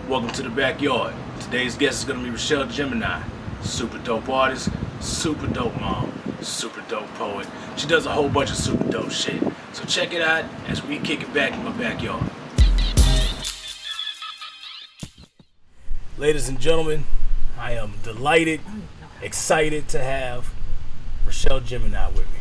Welcome to the backyard. Today's guest is going to be Richelle Gemini. Super dope artist, super dope mom, super dope poet. She does a whole bunch of super dope shit. So check it out as we kick it back in my backyard. Ladies and gentlemen, I am delighted, excited to have Richelle Gemini with me.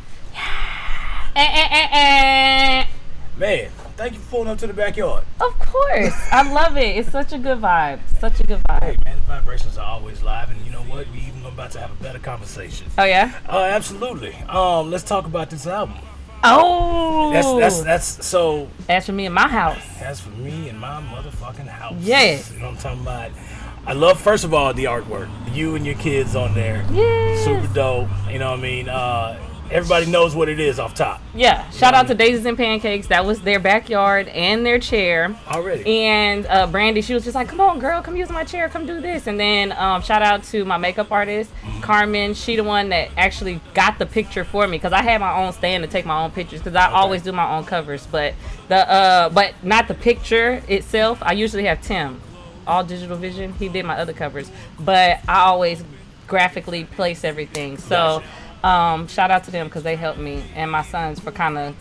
Man, thank you for pulling up to the backyard. Of course. I love it. It's such a good vibe. Such a good Hey vibe. man, the vibrations are always live, and you know what? We even about to have a better conversation. Oh, yeah? Absolutely. Let's talk about this album. Oh! That's so. That's for me in my house. That's for me in my motherfucking house. Yes. You know what I'm talking about? I love, first of all, the artwork. You and your kids on there. Yes. Super dope. You know what I mean? Everybody knows what it is off top. Yeah. Shout out to Daisies and Pancakes. That was their backyard and their chair. Already. And Brandy, she was just like, come on, girl, come use my chair, come do this. And then shout out to my makeup artist, Carmen. She the one that actually got the picture for me because I had my own stand to take my own pictures because I always do my own covers. But but not the picture itself. I usually have Tim, all digital vision. He did my other covers. But I always graphically place everything. So shout out to them because they helped me and my sons for kind of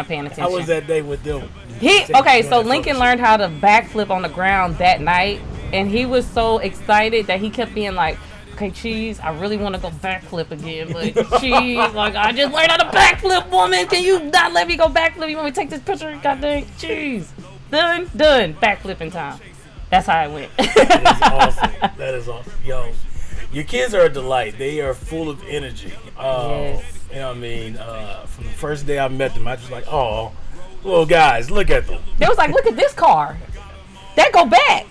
paying attention. How was that day with them? So Lincoln learned how to backflip on the ground that night, and he was so excited that he kept being like, okay, Cheese, I really want to go backflip again, but Cheese, like, I just learned how to backflip, woman. Can you not let me go backflip? You want me to take this picture? Goddamn, Cheese. Done. Backflipping time. That's how it went. That is awesome. Yo, your kids are a delight. They are full of energy. Yes. You know what I mean? From the first day I met them, I was like, oh, little guys, look at them. They was like, look at this car. That go back.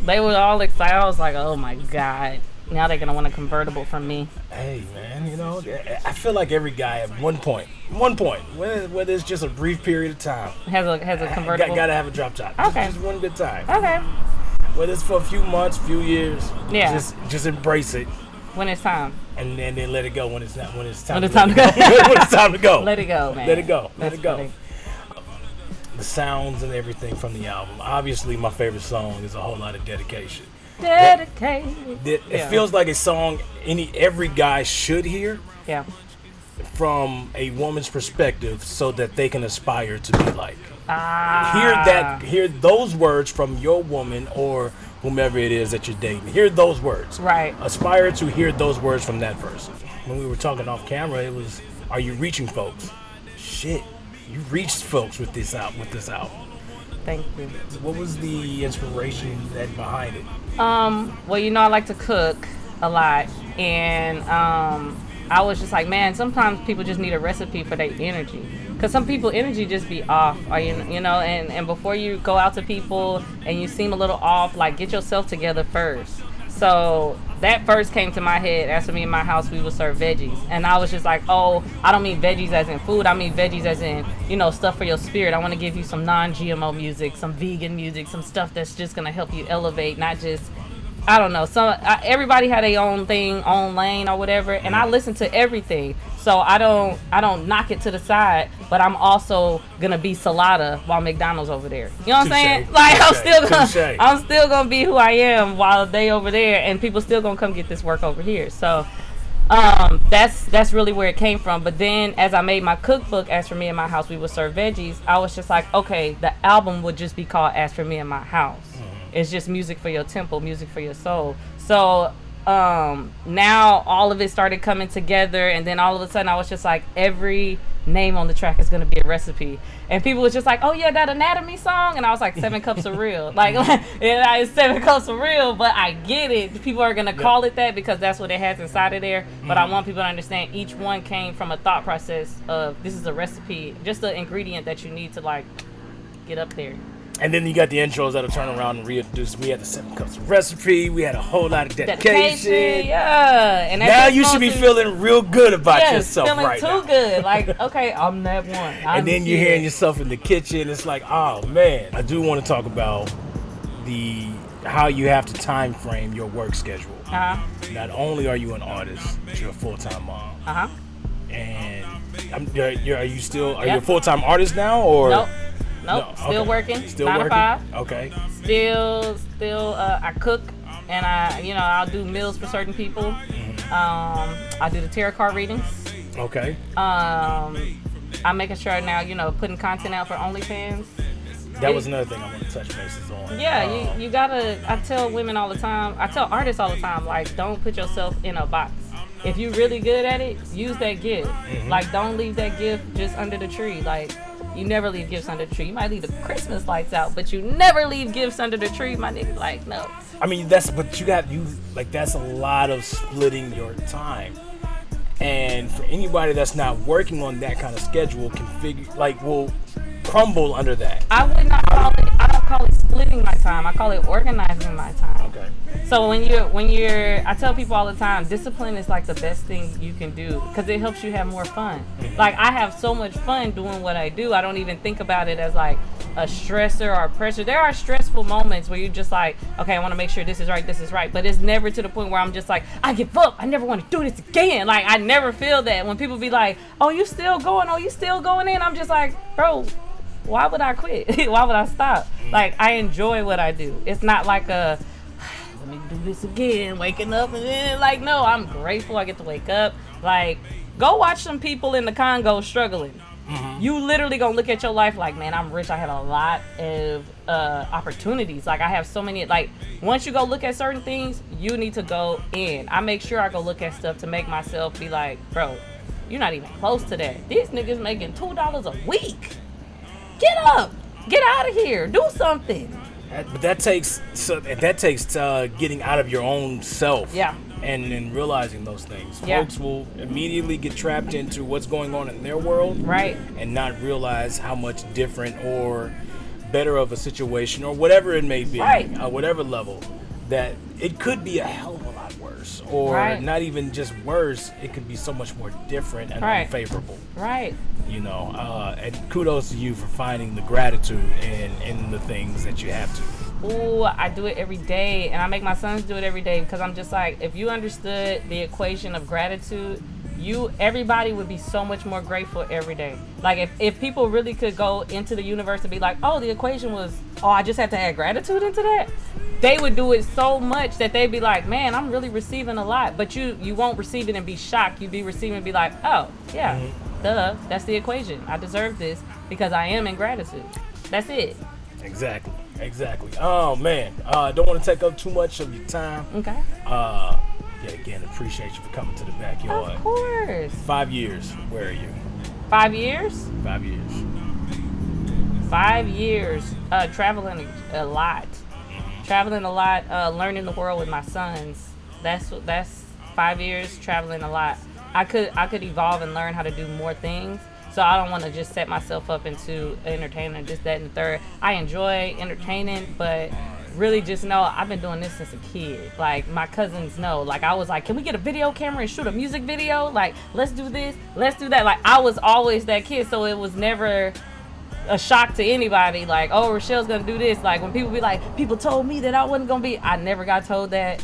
They were all excited. I was like, oh my God. Now they're going to want a convertible from me. Hey, man, you know, I feel like every guy at one point, whether it's just a brief period of time, Has a convertible. Got to have a drop top. Okay. Just one good time. Okay. Whether it's for a few months, few years, Yeah. just embrace it. When it's time. And then let it go when it's time When it's to time to go. go. When it's time to go. Let it go, man. Let it go. Let That's it go. funny. The sounds and everything from the album. Obviously, my favorite song is A Whole Lot of Dedication. Dedicated. It feels like a song every guy should hear Yeah. from a woman's perspective so that they can aspire to be like. Ah. Hear those words from your woman or whomever it is that you're dating. Hear those words. Right. Aspire to hear those words from that person. When we were talking off camera, it was, are you reaching folks? Shit, you reached folks with this album. Thank you. What was the inspiration behind it? Well, you know, I like to cook a lot, and I was just like, man, sometimes people just need a recipe for their energy. Because some people energy just be off, or you know, and before you go out to people and you seem a little off, like, get yourself together first. So that first came to my head. As for me in my house, we would serve veggies. And I was just like, oh, I don't mean veggies as in food. I mean veggies as in, you know, stuff for your spirit. I want to give you some non-GMO music, some vegan music, some stuff that's just going to help you elevate, not just, I don't know. Everybody had their own thing, own lane or whatever. And I listen to everything. So I don't knock it to the side, but I'm also gonna be Salada while McDonald's over there. You know what I'm saying? Like I'm still gonna be who I am while they over there, and people still gonna come get this work over here. So that's really where it came from. But then as I made my cookbook, As for Me in My House, We Would Serve Veggies, I was just like, okay, the album would just be called As for Me in My House. It's just music for your temple, music for your soul. So now all of it started coming together, and then all of a sudden I was just like, every name on the track is gonna be a recipe, and people was just like, oh yeah, that anatomy song, and I was like, 7 cups of real, like it's 7 cups of real, but I get it, people are gonna call it that because that's what it has inside of there, but I want people to understand each one came from a thought process of, this is a recipe, just the ingredient that you need to like get up there. And then you got the intros that'll turn around and reintroduce. We had the 7 cups of recipe. We had a whole lot of dedication. Yeah. And now you should be feeling real good about yourself right now. Feeling too good. Like, okay, I'm that one. And then you're hearing yourself in the kitchen. It's like, oh man. I do want to talk about how you have to time frame your work schedule. Not only are you an artist, but you're a full-time mom. And are you a full-time artist now, or? Nope. Nope. Still okay. working. Still 9 working? to 5. Okay. Still, I cook, and I'll do meals for certain people. I do the tarot card readings. Okay. I'm making sure now, putting content out for OnlyFans. That was another thing I want to touch bases on. Yeah, you gotta. I tell women all the time. I tell artists all the time, like, don't put yourself in a box. If you're really good at it, use that gift. Like, don't leave that gift just under the tree. Like, you never leave gifts under the tree. You might leave the Christmas lights out, but you never leave gifts under the tree, my nigga. Like, no. I mean, that's a lot of splitting your time. And for anybody that's not working on that kind of schedule, will crumble under that. I don't call it splitting my time. I call it organizing my time. Okay. So I tell people all the time, discipline is like the best thing you can do because it helps you have more fun. Like, I have so much fun doing what I do. I don't even think about it as like a stressor or pressure. There are stressful moments where you're just like, okay, I want to make sure this is right. But it's never to the point where I'm just like, I give up. I never want to do this again. Like, I never feel that. When people be like, oh, you still going? Oh, you still going in? I'm just like, bro, why would I quit? Why would I stop? Like, I enjoy what I do. It's not like let me do this again, waking up and then, like, no, I'm grateful I get to wake up. Like, go watch some people in the Congo struggling. You literally gonna look at your life like, man, I'm rich. I have a lot of opportunities. Like, I have so many. Like, once you go look at certain things, you need to go in. I make sure I go look at stuff to make myself be like, bro, you're not even close to that. These niggas making $2 a week. Get up, get out of here, do something. But that takes getting out of your own self. Yeah. And realizing those things. Yeah. Folks will immediately get trapped into what's going on in their world. Right. And not realize how much different or better of a situation or whatever it may be. Right. Whatever level, that it could be a hell of a lot worse. Or not even just worse, it could be so much more different and unfavorable. Right. And kudos to you for finding the gratitude in the things that you have to. Ooh, I do it every day, and I make my sons do it every day because I'm just like, if you understood the equation of gratitude, everybody would be so much more grateful every day. Like, if people really could go into the universe and be like, oh, the equation was, I just have to add gratitude into that, they would do it so much that they'd be like, man, I'm really receiving a lot. But you won't receive it and be shocked. You'd be receiving and be like, oh, yeah, duh, that's the equation. I deserve this because I am in gratitude. That's it. Exactly. Oh, man. Don't want to take up too much of your time. Okay. Again, appreciate you for coming to the backyard. Of course. 5 years. Where are you? 5 years? 5 years. 5 years. Traveling a lot. Learning the world with my sons. That's 5 years traveling a lot. I could evolve and learn how to do more things. So I don't want to just set myself up into entertainment, just that and the third. I enjoy entertaining, but really just know I've been doing this since a kid. Like, my cousins know. Like, I was like, can we get a video camera and shoot a music video? Like, let's do this, let's do that. Like, I was always that kid, so it was never a shock to anybody. Like, oh, Richelle's gonna do this. Like, when people be like, people told me that I wasn't gonna be, I never got told that.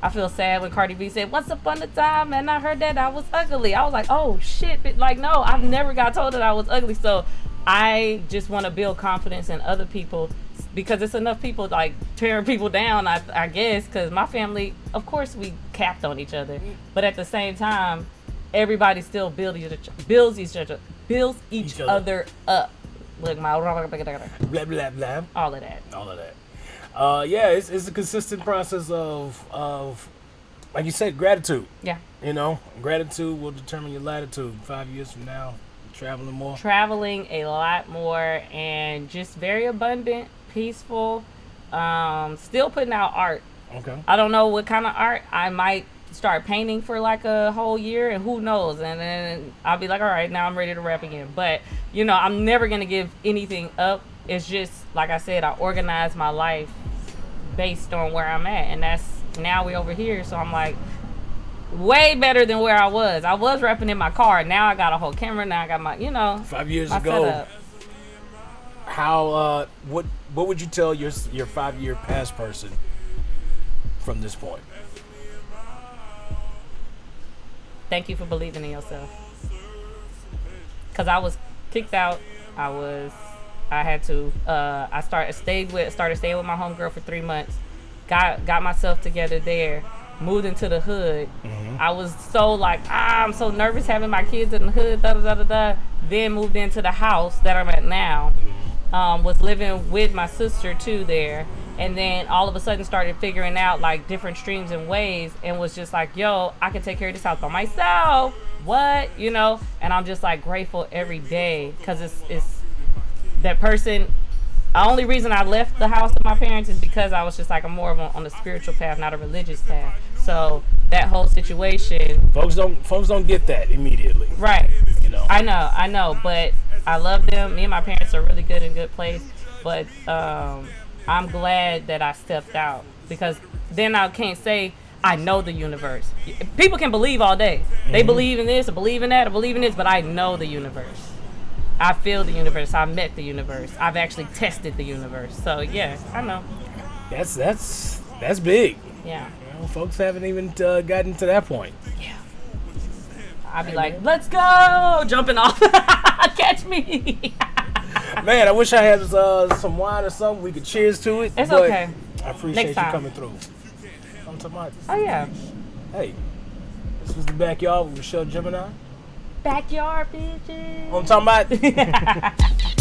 I feel sad when Cardi B said, once upon a time, and I heard that I was ugly. I was like, oh, shit. But like, no, I've never got told that I was ugly. So I just want to build confidence in other people because it's enough people, like, tearing people down, I guess, because my family, of course, we capped on ech other. But at the same time, everybody still builds each other up. Look, my Blah, blah, blah. all of that. It's a consistent process of, like you said, gratitude. Yeah. Gratitude will determine your latitude. 5 years from now, traveling more. Traveling a lot more and just very abundant, peaceful. Still putting out art. Okay. I don't know what kind of art. I might start painting for like a whole year and who knows. And then I'll be like, all right, now I'm ready to rap again. But, I'm never going to give anything up. It's just, like I said, I organize my life based on where I'm at. And that's, now we over here. So I'm like, way better than where I was. I was rapping in my car. Now I got a whole camera. Now I got my, 5 years my ago, setup. how, what would you tell your 5 year past person from this point? Thank you for believing in yourself. Because I was kicked out. I I had to. I started staying with my homegirl for 3 months. Got myself together there. Moved into the hood. I was so like, I'm so nervous having my kids in the hood. Da da da da da. Then moved into the house that I'm at now. Was living with my sister too there, and then all of a sudden started figuring out like different streams and ways, and was just like, yo, I can take care of this house by myself. What, you know? And I'm just like grateful every day, because it's that person. The only reason I left the house with my parents is because I was just like, I'm more of on a spiritual path, not a religious path. So that whole situation, folks don't get that immediately, right? You know. I know, but I love them. Me and my parents are really good in good place, but I'm glad that I stepped out, because then I can't say I know the universe. People can believe all day. They believe in this, or believe in that, or believe in this, but I know the universe. I feel the universe. I met the universe. I've actually tested the universe. So yeah, I know. That's big. Yeah. You know, folks haven't even gotten to that point. Yeah. I'd be like, let's go, jumping off. Catch me. Man, I wish I had some wine or something. We could cheers to it. It's but okay. I appreciate Next you time. coming through. I'm talking about. Oh yeah. Hey, this was the Backyard with Richelle Gemini. Backyard bitches. I'm talking about.